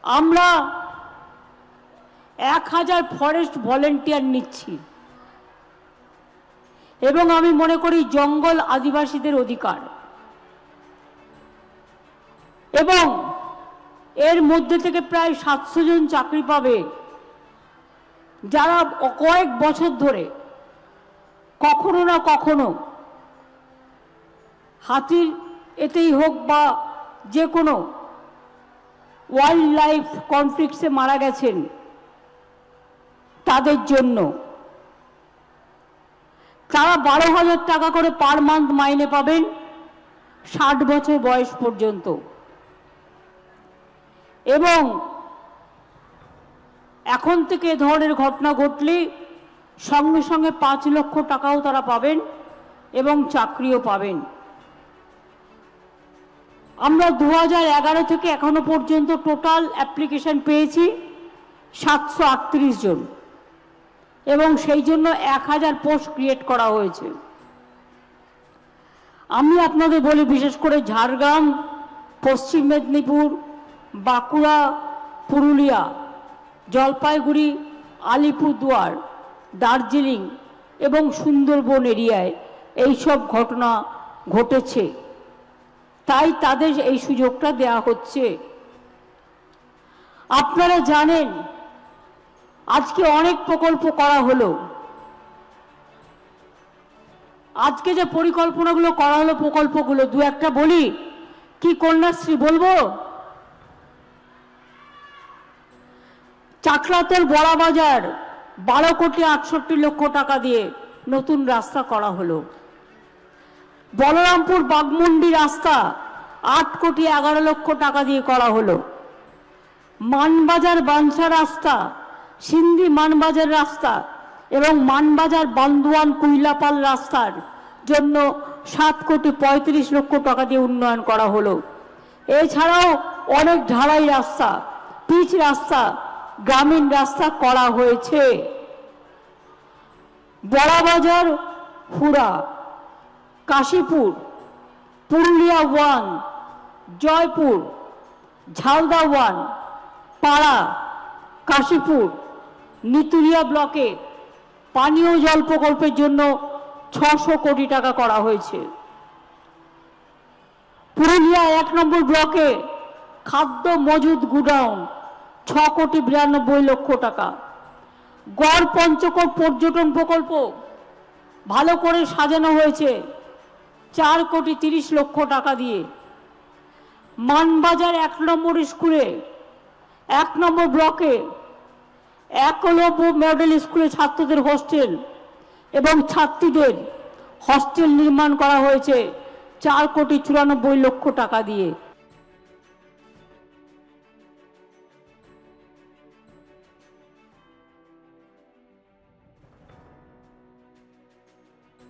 আমরা 1000 forest volunteer নিচ্ছি এবং আমি মনে করি জঙ্গল আদিবাসীদের অধিকার, এবং এর মধ্যে থেকে প্রায় 700 জন চাকরি পাবে যারা কয়েক বছর ধরে কখনো না কখনো হাতির এতেই হোক বা যে কোনো ওয়াইল্ড লাইফ কনফ্লিক্টসে মারা গেছেন, তাদের জন্য তারা 12,000 টাকা করে পার মান্থ মাইনে পাবেন 60 বছর বয়স পর্যন্ত, এবং এখন থেকে এ ধরনের ঘটনা ঘটলে সঙ্গে সঙ্গে 5 লক্ষ টাকাও তারা পাবেন এবং চাকরিও পাবেন। আমরা 2011 থেকে এখনো পর্যন্ত টোটাল অ্যাপ্লিকেশন পেয়েছি 738 জন, এবং সেই জন্য 1000 পোস্ট ক্রিয়েট করা হয়েছে। আমি আপনাদের বলি, বিশেষ করে ঝাড়গ্রাম, পশ্চিম মেদিনীপুর, বাঁকুড়া, পুরুলিয়া, জলপাইগুড়ি, আলিপুরদুয়ার, দার্জিলিং এবং সুন্দরবন এরিয়ায় এই সব ঘটনা ঘটেছে, তাই তাদের এই সুযোগটা দেয়া হচ্ছে। আপনারা জানেন আজকে অনেক প্রকল্প করা হলো, আজকে যে পরিকল্পনাগুলো করা হলো, প্রকল্পগুলো দু একটা বলি। কি কন্যাশ্রী বলবো? চাকলাতের বড়া বাজার 12 কোটি 68 লক্ষ টাকা দিয়ে নতুন রাস্তা করা হলো। বলরামপুর বাগমুন্ডি রাস্তা 8 কোটি 11 লক্ষ টাকা দিয়ে করা হলো। মানবাজার বাঞ্ছা রাস্তা, সিন্ধি মানবাজার রাস্তা এবং মানবাজার বান্দোয়ান কুইলাপাল রাস্তার জন্য 7 কোটি 35 লক্ষ টাকা দিয়ে উন্নয়ন করা হলো। এছাড়াও অনেক ঢালাই রাস্তা, পিচ রাস্তা, গ্রামীণ রাস্তা করা হয়েছে। বড়াবাজার, হুড়া, কাশীপুর, পুরুলিয়া 1, জয়পুর, ঝালদা 1, পাড়া, কাশীপুর, নিতুরিয়া ব্লকে পানীয় জল প্রকল্পের জন্য 600 কোটি টাকা করা হয়েছে। পুরুলিয়া 1 নম্বর ব্লকে খাদ্য মজুদ গুডাউন 6 কোটি 92 লক্ষ টাকা। গড় পঞ্চকোট পর্যটন প্রকল্প ভালো করে সাজানো হয়েছে 4 কোটি 30 লক্ষ টাকা দিয়ে। মানবাজার 1 নম্বর স্কুলে 1 নম্বর ব্লকে একলব্য মডেল স্কুলে ছাত্রদের হোস্টেল এবং ছাত্রীদের হস্টেল নির্মাণ করা হয়েছে 4 কোটি 94 লক্ষ টাকা দিয়ে।